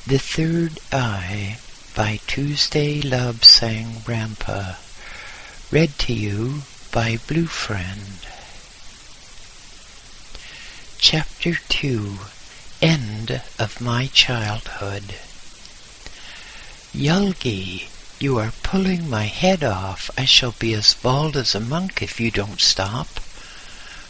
The Third Eye by Tuesday Lobsang Rampa. Read to you by Blue Friend. Chapter 2. End of My Childhood. Yulgi, you are pulling my head off. I shall be as bald as a monk if you don't stop.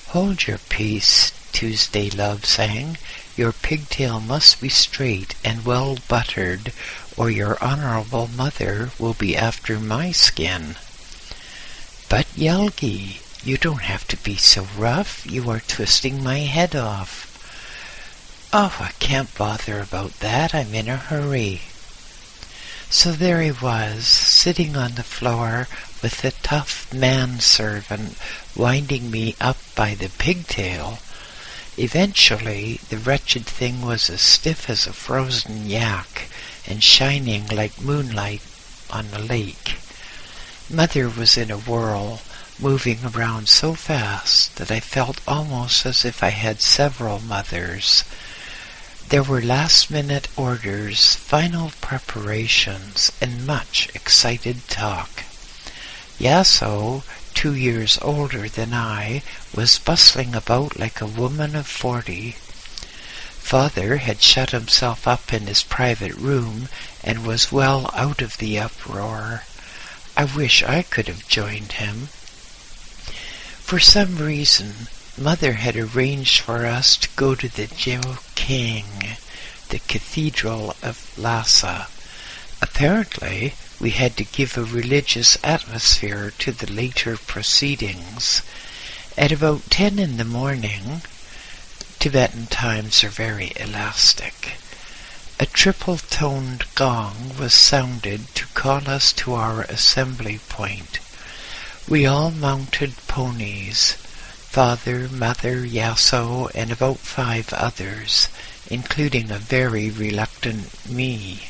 Hold your peace, Tuesday Lobsang. Your pigtail must be straight and well buttered, or your honorable mother will be after my skin. But Yulgi, you don't have to be so rough. You are twisting my head off. Oh, I can't bother about that. I'm in a hurry. So there he was, sitting on the floor with the tough manservant winding me up by the pigtail. Eventually, the wretched thing was as stiff as a frozen yak and shining like moonlight on a lake. Mother was in a whirl, moving around so fast that I felt almost as if I had several mothers. There were last-minute orders, final preparations, and much excited talk. Yasso, 2 years older than I, was bustling about like a woman of 40. Father had shut himself up in his private room and was well out of the uproar. I wish I could have joined him. For some reason, Mother had arranged for us to go to the King, the Cathedral of Lhasa. Apparently, we had to give a religious atmosphere to the later proceedings. At about 10 in the morning, Tibetan times are very elastic, a triple-toned gong was sounded to call us to our assembly point. We all mounted ponies, Father, Mother, Yasso, and about 5 others, including a very reluctant me.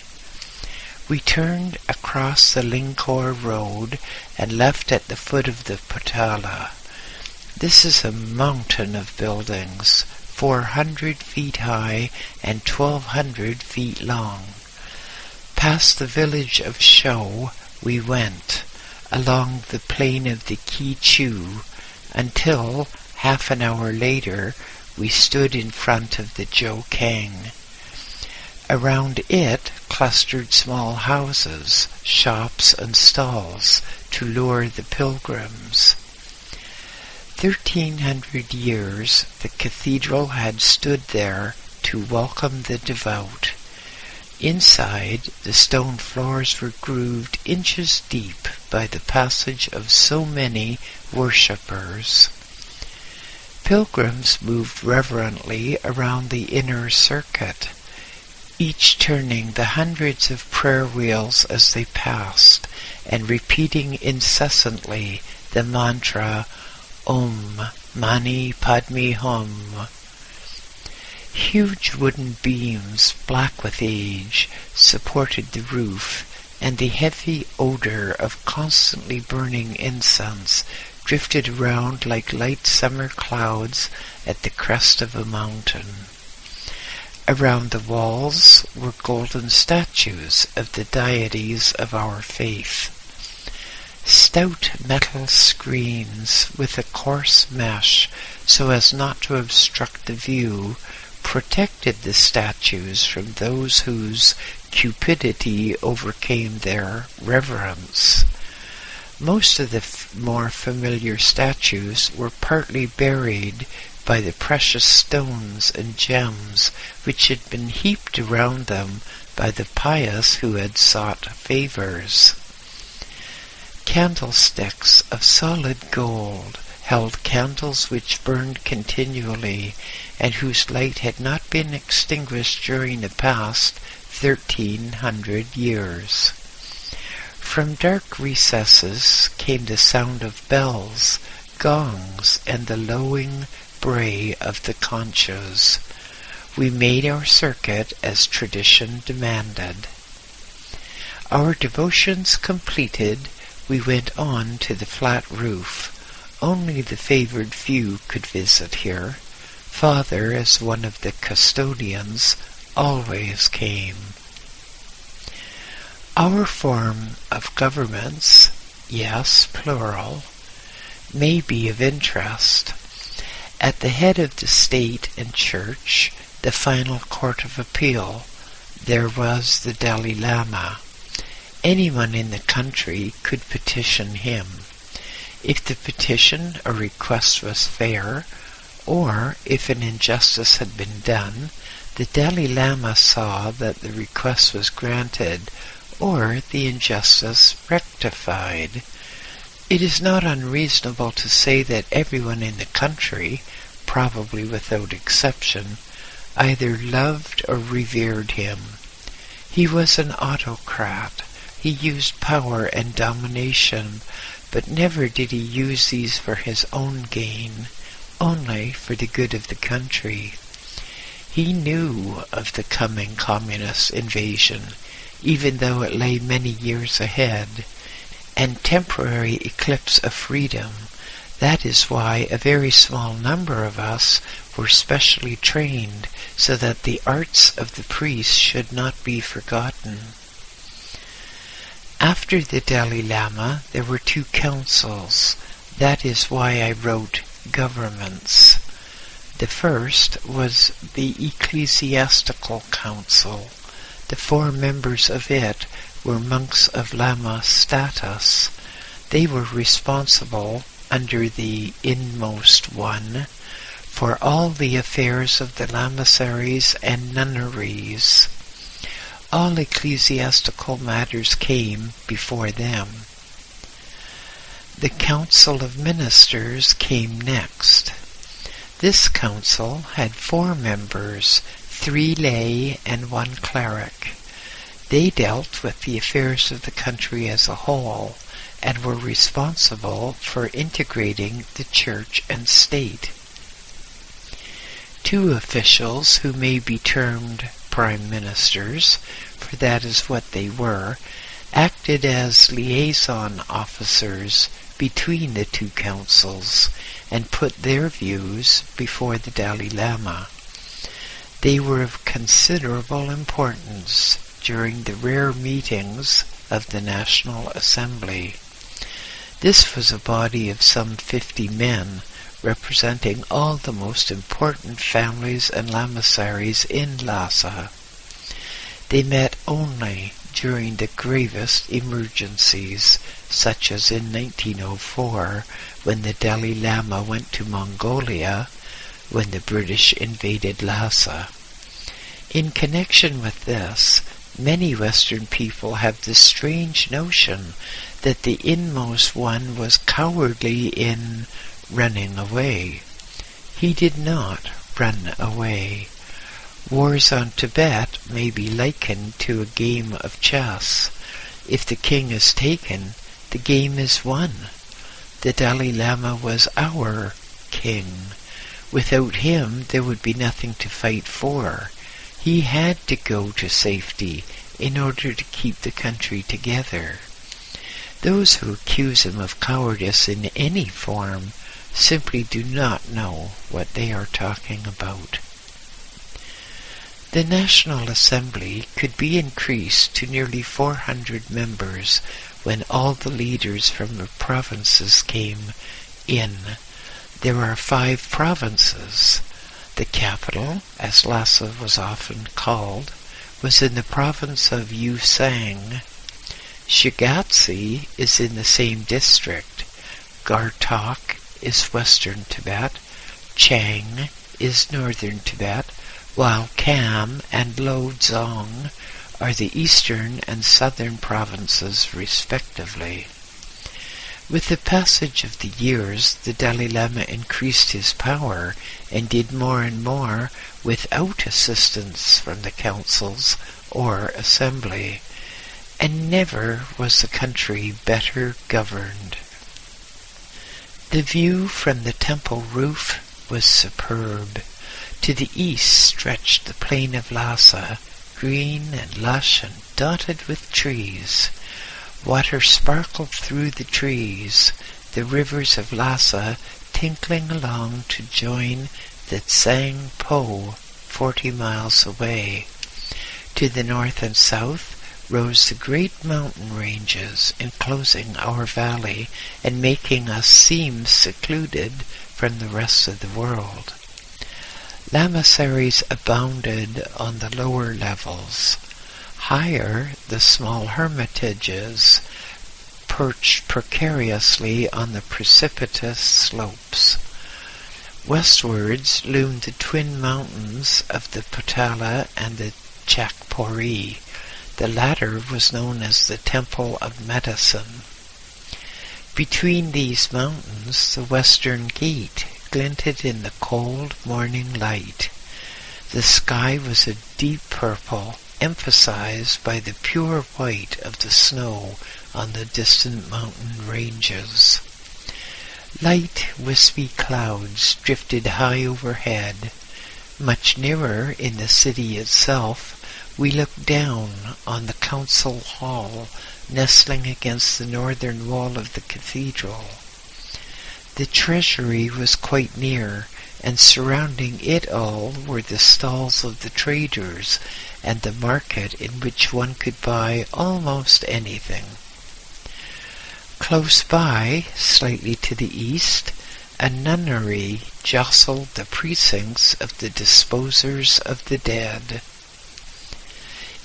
We turned across the Lingkor Road and left at the foot of the Potala. This is a mountain of buildings, 400 feet high and 1,200 feet long. Past the village of Shou we went, along the plain of the Ki-Chu, until, half an hour later, we stood in front of the Kang. Around it clustered small houses, shops, and stalls to lure the pilgrims. 1,300 years the cathedral had stood there to welcome the devout. Inside, the stone floors were grooved inches deep by the passage of so many worshippers. Pilgrims moved reverently around the inner circuit, each turning the hundreds of prayer wheels as they passed, and repeating incessantly the mantra, Om Mani Padme Hum. Huge wooden beams, black with age, supported the roof, and the heavy odor of constantly burning incense drifted around like light summer clouds at the crest of a mountain. Around the walls were golden statues of the deities of our faith. Stout metal screens with a coarse mesh, so as not to obstruct the view, protected the statues from those whose cupidity overcame their reverence. Most of the more familiar statues were partly buried by the precious stones and gems which had been heaped around them by the pious who had sought favors. Candlesticks of solid gold held candles which burned continually and whose light had not been extinguished during the past 1,300 years. From dark recesses came the sound of bells, gongs, and the lowing bray of the conchas. We made our circuit as tradition demanded. Our devotions completed, we went on to the flat roof. Only the favored few could visit here. Father, as one of the custodians, always came. Our form of governments, yes, plural, may be of interest. At the head of the state and church, the final court of appeal, there was the Dalai Lama. Anyone in the country could petition him. If the petition or request was fair, or if an injustice had been done, the Dalai Lama saw that the request was granted or the injustice rectified. It is not unreasonable to say that everyone in the country, probably without exception, either loved or revered him. He was an autocrat. He used power and domination, but never did he use these for his own gain, only for the good of the country. He knew of the coming communist invasion, even though it lay many years ahead, and temporary eclipse of freedom. That is why a very small number of us were specially trained so that the arts of the priest should not be forgotten. After the Dalai Lama, there were 2 councils. That is why I wrote governments. The first was the Ecclesiastical Council. The 4 members of it were monks of Lama status. They were responsible, under the Inmost One, for all the affairs of the lamaseries and nunneries. All ecclesiastical matters came before them. The Council of Ministers came next. This council had 4 members, 3 lay and 1 cleric. They dealt with the affairs of the country as a whole and were responsible for integrating the church and state. 2 officials, who may be termed prime ministers, for that is what they were, acted as liaison officers between the 2 councils and put their views before the Dalai Lama. They were of considerable importance during the rare meetings of the National Assembly. This was a body of some 50 men, representing all the most important families and lamaseries in Lhasa. They met only during the gravest emergencies, such as in 1904, when the Dalai Lama went to Mongolia, when the British invaded Lhasa. In connection with this, many Western people have this strange notion that the Inmost One was cowardly in running away. He did not run away. Wars on Tibet may be likened to a game of chess. If the king is taken, the game is won. The Dalai Lama was our king. Without him, there would be nothing to fight for. He had to go to safety in order to keep the country together. Those who accuse him of cowardice in any form simply do not know what they are talking about. The National Assembly could be increased to nearly 400 members when all the leaders from the provinces came in. There are 5 provinces. The capital, as Lhasa was often called, was in the province of Yusang. Shigatse is in the same district. Gartok is western Tibet. Chang is northern Tibet, while Kham and Lobsang are the eastern and southern provinces respectively. With the passage of the years, the Dalai Lama increased his power and did more and more without assistance from the councils or assembly, and never was the country better governed. The view from the temple roof was superb. To the east stretched the plain of Lhasa, green and lush and dotted with trees. Water sparkled through the trees, the rivers of Lhasa tinkling along to join the Tsang Po 40 miles away. To the north and south rose the great mountain ranges enclosing our valley and making us seem secluded from the rest of the world. Lamasseries abounded on the lower levels. Higher, the small hermitages perched precariously on the precipitous slopes. Westwards loomed the twin mountains of the Potala and the Chakpori. The latter was known as the Temple of Medicine. Between these mountains the western gate glinted in the cold morning light. The sky was a deep purple, emphasized by the pure white of the snow on the distant mountain ranges. Light, wispy clouds drifted high overhead. Much nearer, in the city itself, we looked down on the council hall nestling against the northern wall of the cathedral. The treasury was quite near, and surrounding it all were the stalls of the traders and the market in which one could buy almost anything. Close by, slightly to the east, a nunnery jostled the precincts of the disposers of the dead.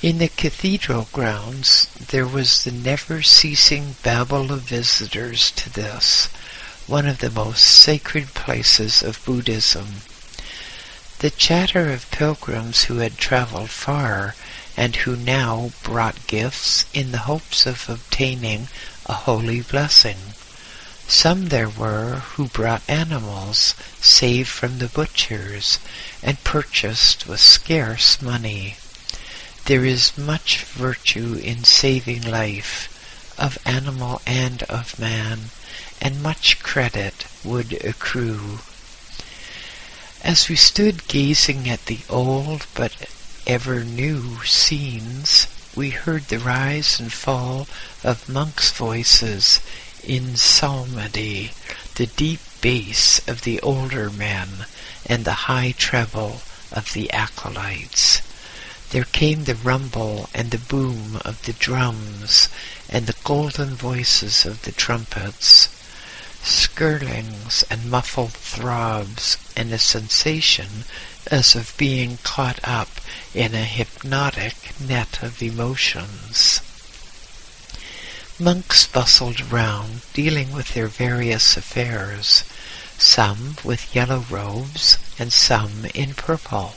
In the cathedral grounds there was the never-ceasing babble of visitors to this, one of the most sacred places of Buddhism. The chatter of pilgrims who had traveled far and who now brought gifts in the hopes of obtaining a holy blessing. Some there were who brought animals saved from the butchers and purchased with scarce money. There is much virtue in saving life, of animal and of man, and much credit would accrue. As we stood gazing at the old but ever new scenes, we heard the rise and fall of monks' voices in psalmody, the deep bass of the older men, and the high treble of the acolytes. There came the rumble and the boom of the drums, and the golden voices of the trumpets, skirlings and muffled throbs, and a sensation as of being caught up in a hypnotic net of emotions. Monks bustled round, dealing with their various affairs, some with yellow robes and some in purple.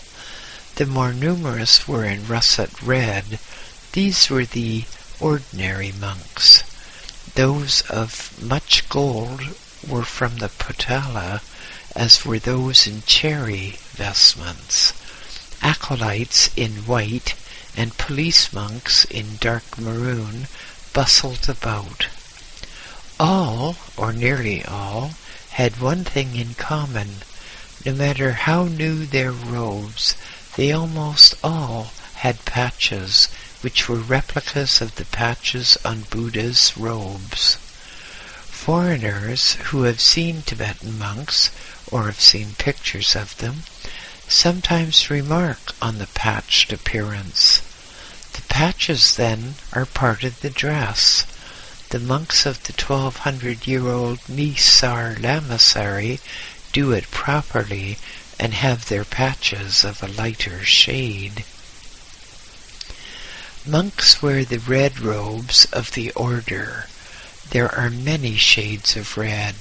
The more numerous were in russet red. These were the ordinary monks. Those of much gold were from the Potala, as were those in cherry vestments. Acolytes in white and police monks in dark maroon bustled about. All, or nearly all, had one thing in common. No matter how new their robes, they almost all had patches, which were replicas of the patches on Buddha's robes. Foreigners who have seen Tibetan monks, or have seen pictures of them, sometimes remark on the patched appearance. The patches, then, are part of the dress. The monks of the 1200-year-old Nisar Lamasery do it properly and have their patches of a lighter shade. Monks wear the red robes of the order. There are many shades of red,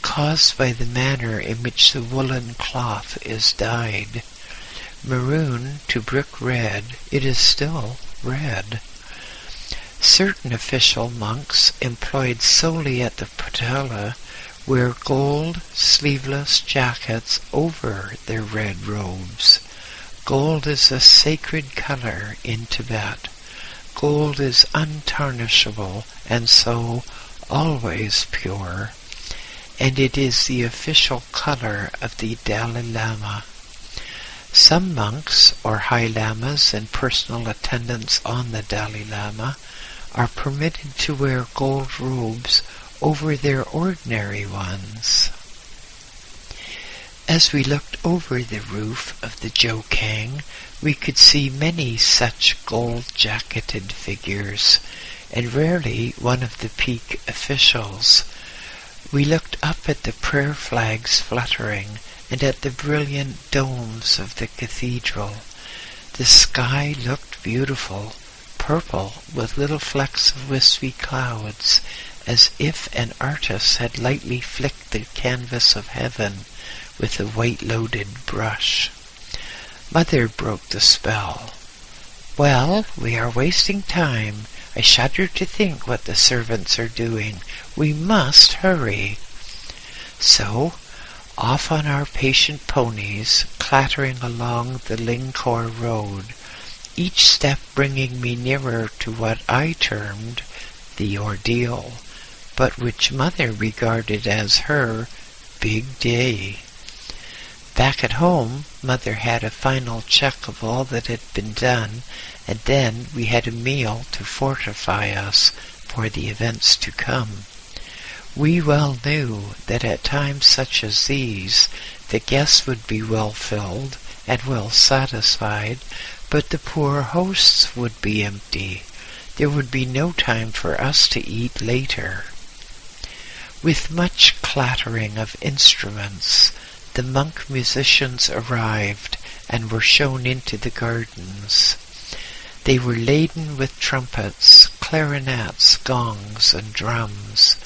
caused by the manner in which the woolen cloth is dyed. Maroon to brick red, it is still red. Certain official monks employed solely at the Potala wear gold sleeveless jackets over their red robes. Gold is a sacred color in Tibet. Gold is untarnishable and so always pure, and it is the official color of the Dalai Lama. Some monks or high lamas and personal attendants on the Dalai Lama are permitted to wear gold robes over their ordinary ones. As we looked over the roof of the Jokang, we could see many such gold-jacketed figures, and rarely one of the peak officials. We looked up at the prayer flags fluttering, and at the brilliant domes of the cathedral. The sky looked beautiful, purple with little flecks of wispy clouds, as if an artist had lightly flicked the canvas of heaven with a white-loaded brush. Mother broke the spell. "Well, we are wasting time. I shudder to think what the servants are doing. We must hurry." So, off on our patient ponies, clattering along the Lingkor road, each step bringing me nearer to what I termed the ordeal, but which Mother regarded as her big day. Back at home, Mother had a final check of all that had been done, and then we had a meal to fortify us for the events to come. We well knew that at times such as these, the guests would be well filled and well satisfied, but the poor hosts would be empty. There would be no time for us to eat later. With much clattering of instruments, the monk musicians arrived and were shown into the gardens. They were laden with trumpets, clarinets, gongs, and drums.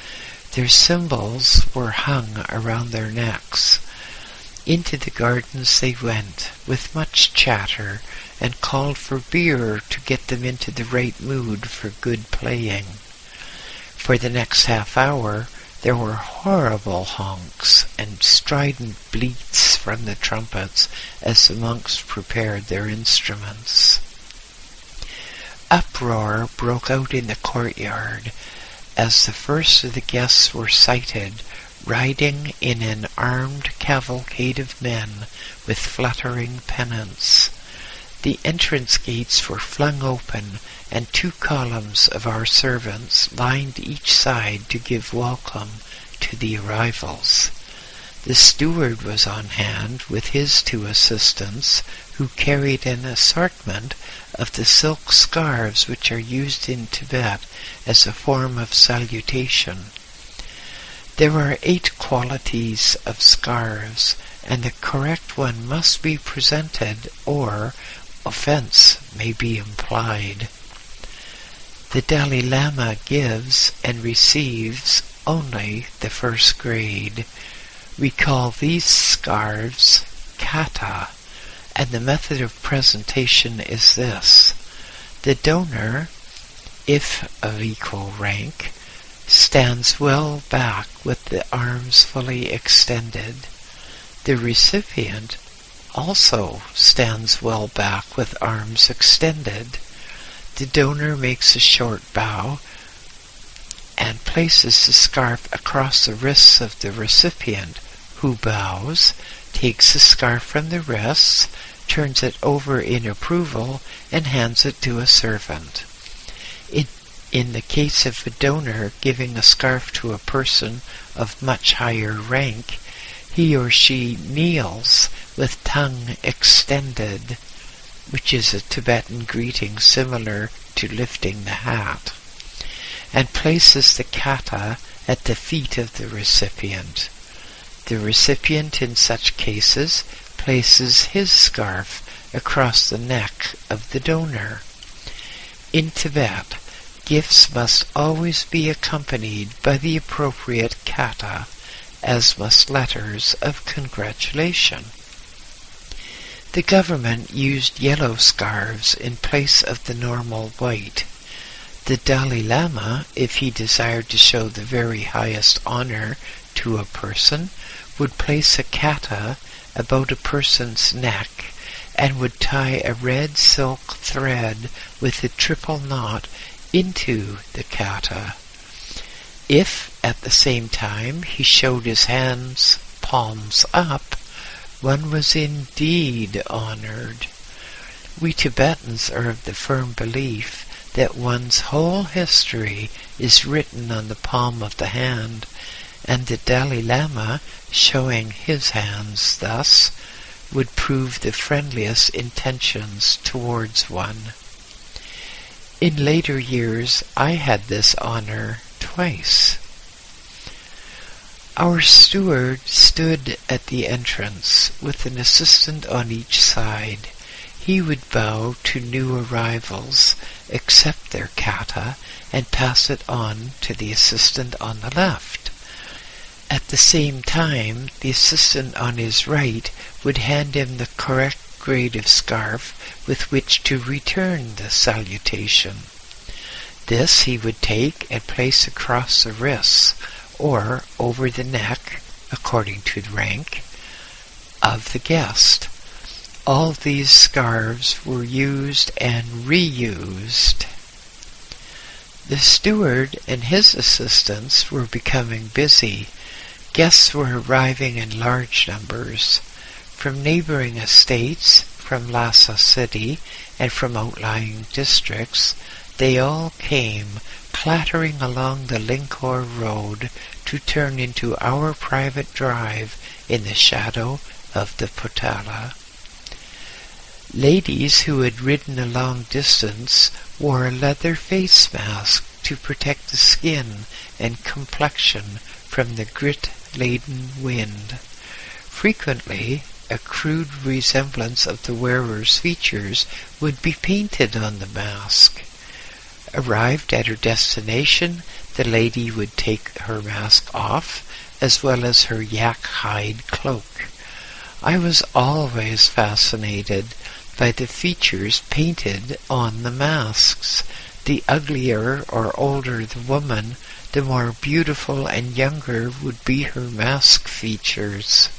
Their cymbals were hung around their necks. Into the gardens they went, with much chatter, and called for beer to get them into the right mood for good playing. For the next half hour, there were horrible honks and strident bleats from the trumpets as the monks prepared their instruments. Uproar broke out in the courtyard as the first of the guests were sighted, riding in an armed cavalcade of men with fluttering pennants. The entrance gates were flung open, and 2 columns of our servants lined each side to give welcome to the arrivals. The steward was on hand with his 2 assistants, who carried an assortment of the silk scarves which are used in Tibet as a form of salutation. There are 8 qualities of scarves, and the correct one must be presented, or offense may be implied. The Dalai Lama gives and receives only the first grade. We call these scarves kata, and the method of presentation is this. The donor, if of equal rank, stands well back with the arms fully extended. The recipient also stands well back with arms extended. The donor makes a short bow and places the scarf across the wrists of the recipient, who bows, takes the scarf from the wrists, turns it over in approval, and hands it to a servant. In the case of a donor giving a scarf to a person of much higher rank, he or she kneels with tongue extended, which is a Tibetan greeting similar to lifting the hat, and places the kata at the feet of the recipient. The recipient in such cases places his scarf across the neck of the donor. In Tibet, gifts must always be accompanied by the appropriate kata, as must letters of congratulation. The government used yellow scarves in place of the normal white. The Dalai Lama, if he desired to show the very highest honor to a person, would place a kata about a person's neck and would tie a red silk thread with a triple knot into the kata. If, at the same time, he showed his hands palms up, one was indeed honored. We Tibetans are of the firm belief that one's whole history is written on the palm of the hand, and the Dalai Lama, showing his hands thus, would prove the friendliest intentions towards one. In later years, I had this honor twice. Our steward stood at the entrance with an assistant on each side. He would bow to new arrivals, accept their kata, and pass it on to the assistant on the left. At the same time, the assistant on his right would hand him the correct grade of scarf with which to return the salutation. This he would take and place across the wrists, or over the neck, according to the rank of the guest. All these scarves were used and reused. The steward and his assistants were becoming busy. Guests were arriving in large numbers. From neighboring estates, from Lhasa City, and from outlying districts, they all came, clattering along the Linkor road to turn into our private drive in the shadow of the Potala. Ladies who had ridden a long distance wore a leather face mask to protect the skin and complexion from the grit-laden wind. Frequently, a crude resemblance of the wearer's features would be painted on the mask. Arrived at her destination, the lady would take her mask off, as well as her yak hide cloak. I was always fascinated by the features painted on the masks. The uglier or older the woman, the more beautiful and younger would be her mask features.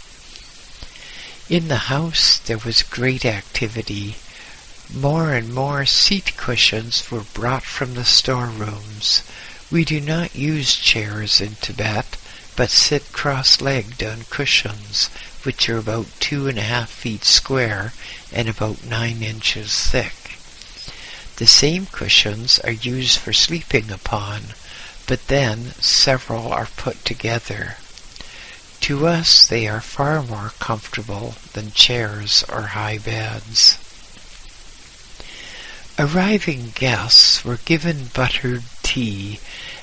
In the house there was great activity. More and more seat cushions were brought from the storerooms. We do not use chairs in Tibet, but sit cross-legged on cushions, which are about 2.5 feet square and about 9 inches thick. The same cushions are used for sleeping upon, but then several are put together. To us they are far more comfortable than chairs or high beds. Arriving guests were given buttered tea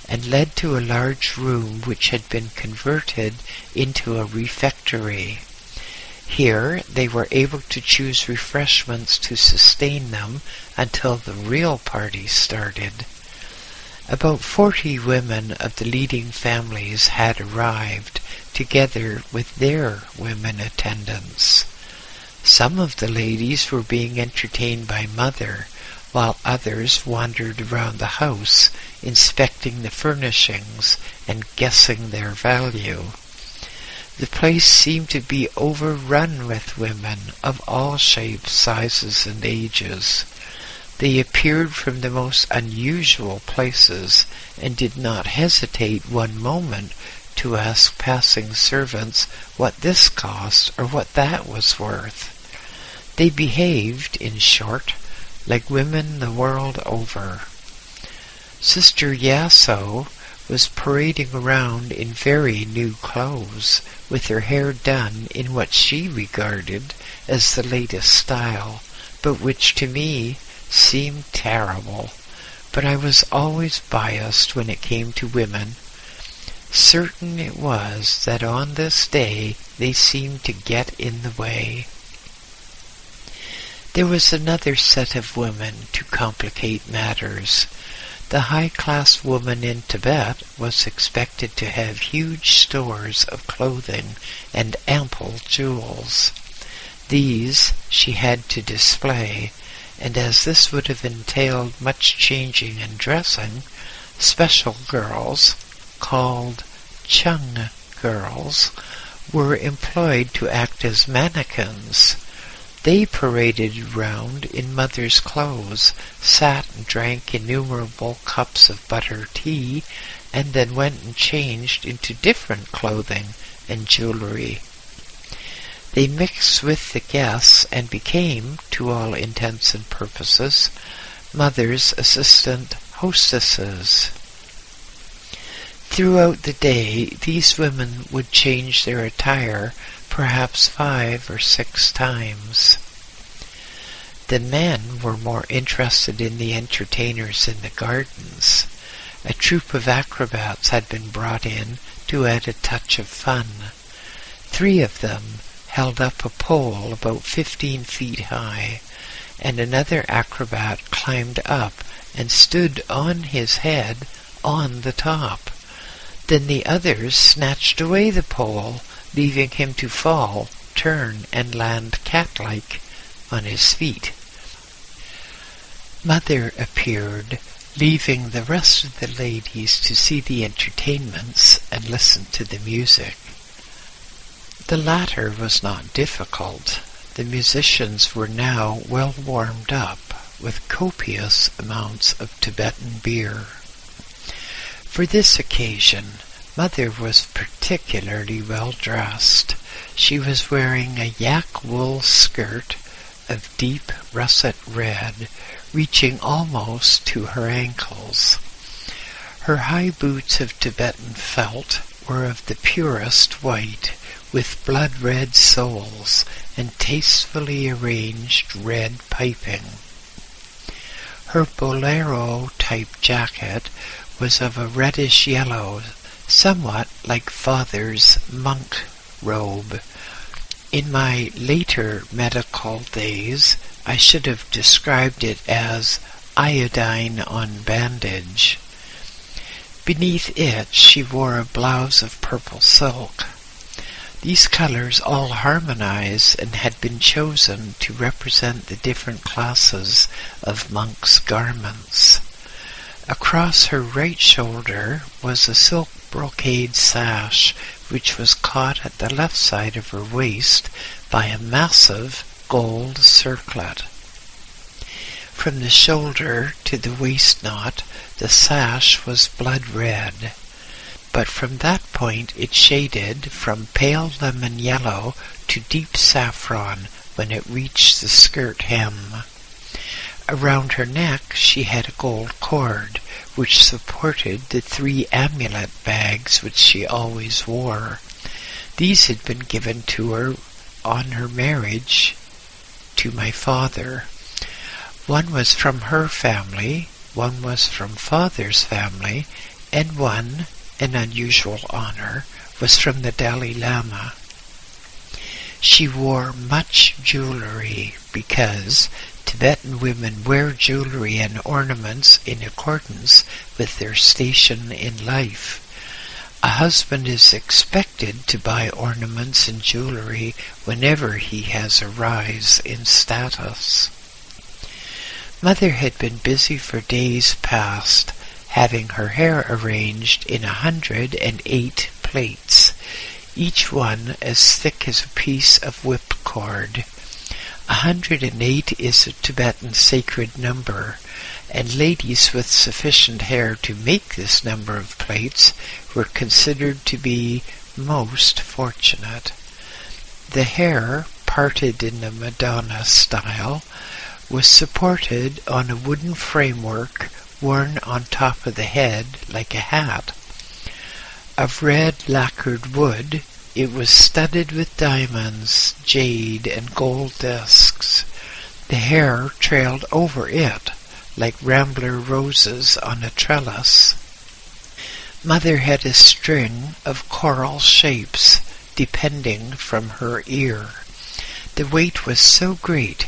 and led to a large room which had been converted into a refectory. Here they were able to choose refreshments to sustain them until the real party started. About 40 women of the leading families had arrived, together with their women attendants. Some of the ladies were being entertained by Mother, while others wandered around the house, inspecting the furnishings and guessing their value. The place seemed to be overrun with women of all shapes, sizes, and ages. They appeared from the most unusual places, and did not hesitate one moment to ask passing servants what this cost or what that was worth. They behaved, in short, like women the world over. Sister Yaso was parading around in very new clothes, with her hair done in what she regarded as the latest style, but which to me seemed terrible. But I was always biased when it came to women. Certain it was that on this day they seemed to get in the way. There was another set of women to complicate matters. The high-class woman in Tibet was expected to have huge stores of clothing and ample jewels. These she had to display, and as this would have entailed much changing and dressing, special girls, called Chung girls, were employed to act as mannequins. They paraded around in Mother's clothes, sat and drank innumerable cups of butter tea, and then went and changed into different clothing and jewelry. They mixed with the guests and became, to all intents and purposes, Mother's assistant hostesses. Throughout the day, these women would change their attire perhaps 5 or 6 times. The men were more interested in the entertainers in the gardens. A troupe of acrobats had been brought in to add a touch of fun. 3 of them held up a pole about 15 feet high, and another acrobat climbed up and stood on his head on the top. Then the others snatched away the pole, leaving him to fall, turn, and land cat-like on his feet. Mother appeared, leaving the rest of the ladies to see the entertainments and listen to the music. The latter was not difficult. The musicians were now well warmed up with copious amounts of Tibetan beer. For this occasion, Mother was particularly well dressed. She was wearing a yak wool skirt of deep russet red, reaching almost to her ankles. Her high boots of Tibetan felt were of the purest white, with blood-red soles and tastefully arranged red piping. Her bolero-type jacket was of a reddish yellow, somewhat like Father's monk robe. In my later medical days, I should have described it as iodine on bandage. Beneath it, she wore a blouse of purple silk. These colors all harmonize and had been chosen to represent the different classes of monks' garments. Across her right shoulder was a silk brocade sash, which was caught at the left side of her waist by a massive gold circlet. From the shoulder to the waist knot, the sash was blood red, but from that point it shaded from pale lemon yellow to deep saffron when it reached the skirt hem. Around her neck she had a gold cord, which supported the 3 amulet bags which she always wore. These had been given to her on her marriage to my father. One was from her family, one was from Father's family, and one, an unusual honor, was from the Dalai Lama. She wore much jewelry because Tibetan women wear jewelry and ornaments in accordance with their station in life. A husband is expected to buy ornaments and jewelry whenever he has a rise in status. Mother had been busy for days past, having her hair arranged in 108 plaits, each one as thick as a piece of whipcord. 108 is a Tibetan sacred number, and ladies with sufficient hair to make this number of plaits were considered to be most fortunate. The hair, parted in the Madonna style, was supported on a wooden framework worn on top of the head like a hat. Of red lacquered wood, it was studded with diamonds, jade, and gold discs. The hair trailed over it like rambler roses on a trellis. Mother had a string of coral shapes depending from her ear. The weight was so great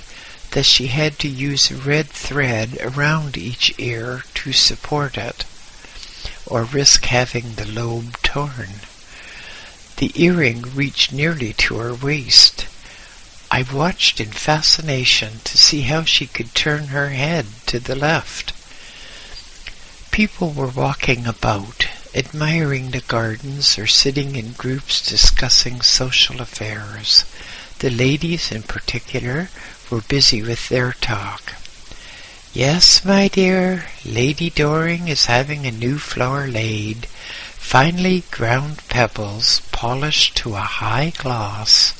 that she had to use red thread around each ear to support it, or risk having the lobe torn. The earring reached nearly to her waist. I watched in fascination to see how she could turn her head to the left. People were walking about, admiring the gardens or sitting in groups discussing social affairs. The ladies in particular were busy with their talk. "Yes, my dear, Lady Doring is having a new floor laid. Finely ground pebbles polished to a high gloss.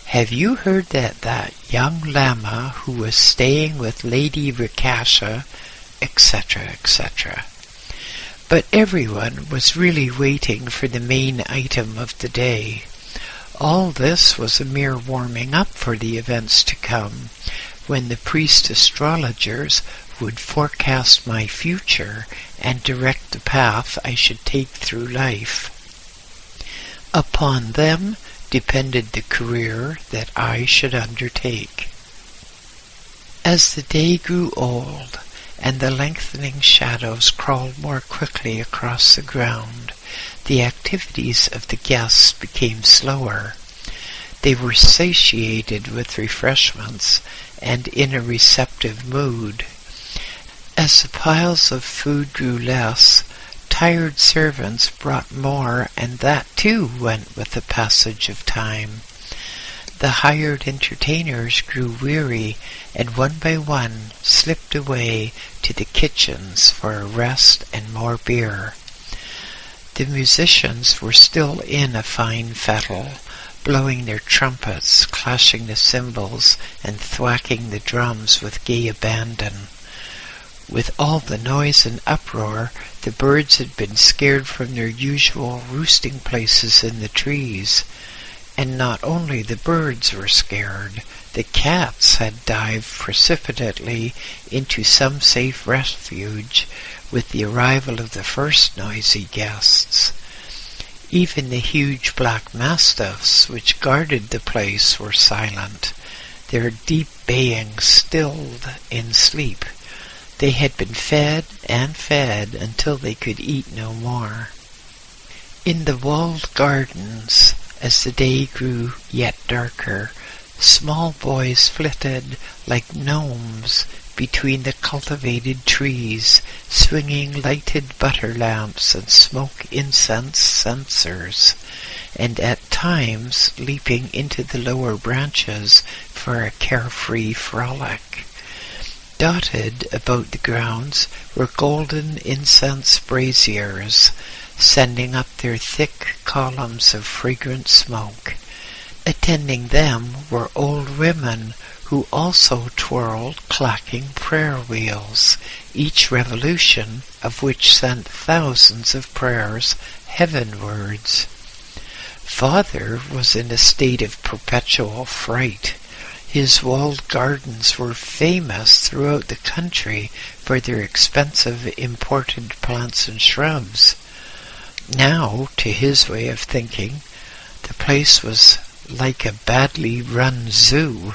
Have you heard that young Lama who was staying with Lady Rikasha, etc., etc." But everyone was really waiting for the main item of the day. All this was a mere warming up for the events to come, when the priest astrologers would forecast my future and direct the path I should take through life. Upon them depended the career that I should undertake. As the day grew old, and the lengthening shadows crawled more quickly across the ground, the activities of the guests became slower. They were satiated with refreshments and in a receptive mood. As the piles of food grew less, tired servants brought more, and that too went with the passage of time. The hired entertainers grew weary, and one by one slipped away to the kitchens for a rest and more beer. The musicians were still in a fine fettle, blowing their trumpets, clashing the cymbals, and thwacking the drums with gay abandon. With all the noise and uproar, the birds had been scared from their usual roosting places in the trees. And not only the birds were scared, the cats had dived precipitately into some safe refuge with the arrival of the first noisy guests. Even the huge black mastiffs which guarded the place were silent, their deep baying stilled in sleep. They had been fed and fed until they could eat no more. In the walled gardens, as the day grew yet darker, small boys flitted like gnomes between the cultivated trees, swinging lighted butter lamps and smoke incense censers, and at times leaping into the lower branches for a carefree frolic. Dotted about the grounds were golden incense braziers, sending up their thick columns of fragrant smoke. Attending them were old women who also twirled clacking prayer wheels, each revolution of which sent thousands of prayers heavenwards. Father was in a state of perpetual fright. His walled gardens were famous throughout the country for their expensive imported plants and shrubs. Now, to his way of thinking, the place was like a badly run zoo.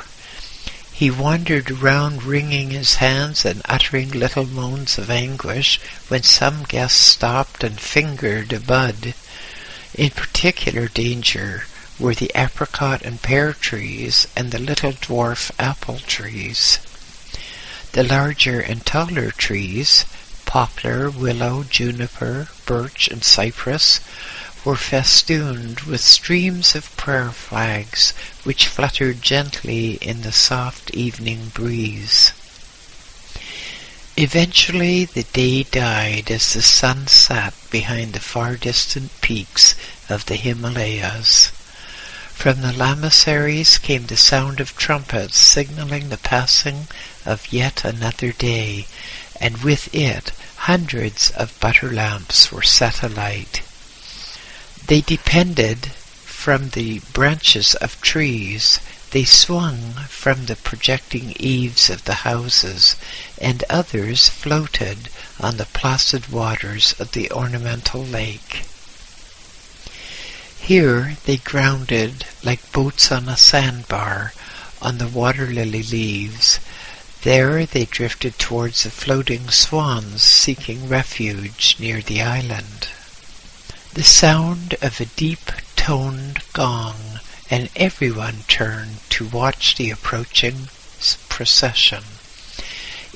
He wandered around wringing his hands and uttering little moans of anguish when some guest stopped and fingered a bud. In particular danger were the apricot and pear trees and the little dwarf apple trees. The larger and taller trees, poplar, willow, juniper, birch, and cypress, were festooned with streams of prayer flags which fluttered gently in the soft evening breeze. Eventually the day died as the sun sat behind the far distant peaks of the Himalayas. From the lamasseries came the sound of trumpets signaling the passing of yet another day, and with it hundreds of butter lamps were set alight. They depended from the branches of trees, they swung from the projecting eaves of the houses, and others floated on the placid waters of the ornamental lake. Here they grounded like boats on a sandbar on the water-lily leaves. There they drifted towards the floating swans seeking refuge near the island. The sound of a deep-toned gong, and everyone turned to watch the approaching procession.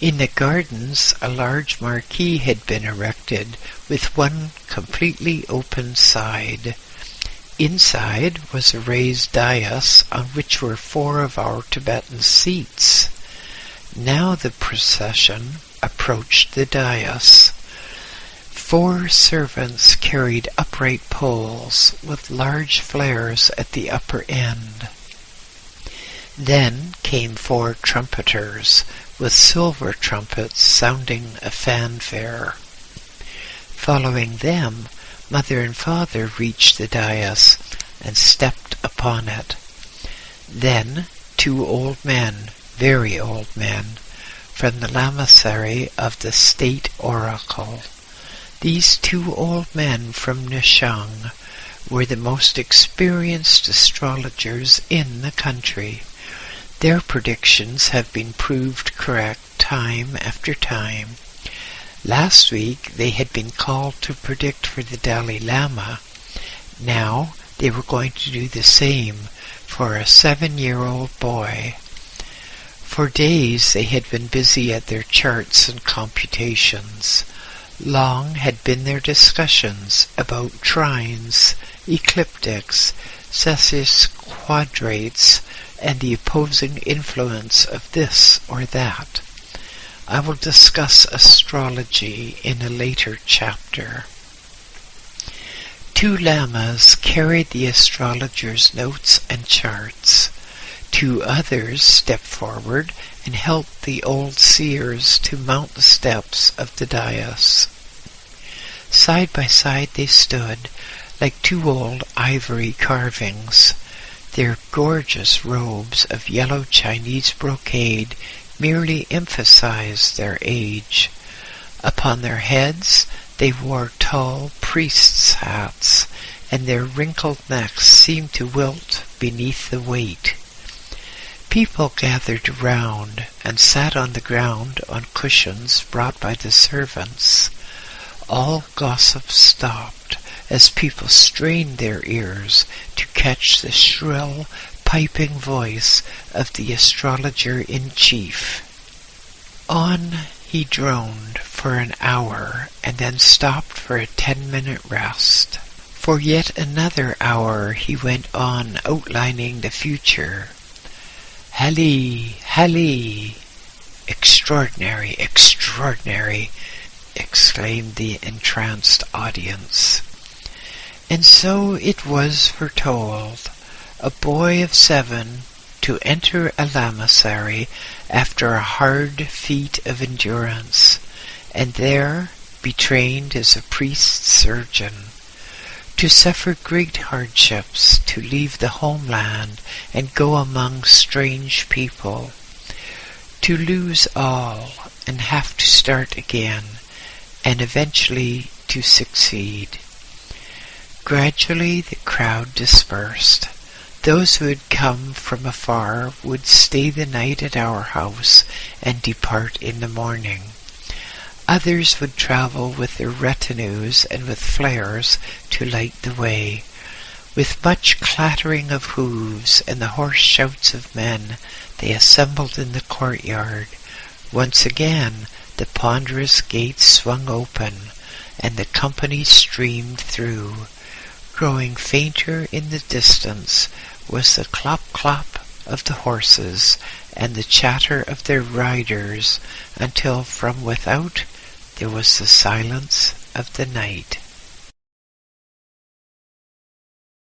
In the gardens, a large marquee had been erected with one completely open side. Inside was a raised dais on which were 4 of our Tibetan seats. Now the procession approached the dais. 4 servants carried upright poles with large flares at the upper end. Then came 4 trumpeters with silver trumpets sounding a fanfare. Following them, mother and father reached the dais and stepped upon it. Then 2 old men, very old men, from the lamasery of the state oracle. These 2 old men from Nishang were the most experienced astrologers in the country. Their predictions have been proved correct time after time. Last week they had been called to predict for the Dalai Lama. Now they were going to do the same for a 7-year-old boy. For days they had been busy at their charts and computations. Long had been their discussions about trines, ecliptics, sesquadrates, and the opposing influence of this or that. I will discuss astrology in a later chapter. 2 lamas carried the astrologers' notes and charts. 2 others stepped forward and helped the old seers to mount the steps of the dais. Side by side they stood, like 2 old ivory carvings. Their gorgeous robes of yellow Chinese brocade merely emphasized their age. Upon their heads they wore tall priests' hats, and their wrinkled necks seemed to wilt beneath the weight. People gathered around and sat on the ground on cushions brought by the servants. All gossip stopped as people strained their ears to catch the shrill, piping voice of the astrologer-in-chief. On he droned for an hour and then stopped for a 10-minute rest. For yet another hour he went on outlining the future. Hali, Hali! Extraordinary, extraordinary! Exclaimed the entranced audience. And so it was foretold. A boy of 7 to enter a lamasery after a hard feat of endurance, and there be trained as a priest-surgeon, to suffer great hardships, to leave the homeland and go among strange people, to lose all and have to start again, and eventually to succeed. Gradually the crowd dispersed. Those who had come from afar would stay the night at our house and depart in the morning. Others would travel with their retinues and with flares to light the way. With much clattering of hooves and the hoarse shouts of men, they assembled in the courtyard. Once again the ponderous gates swung open, and the company streamed through. Growing fainter in the distance was the clop-clop of the horses and the chatter of their riders, until from without there was the silence of the night.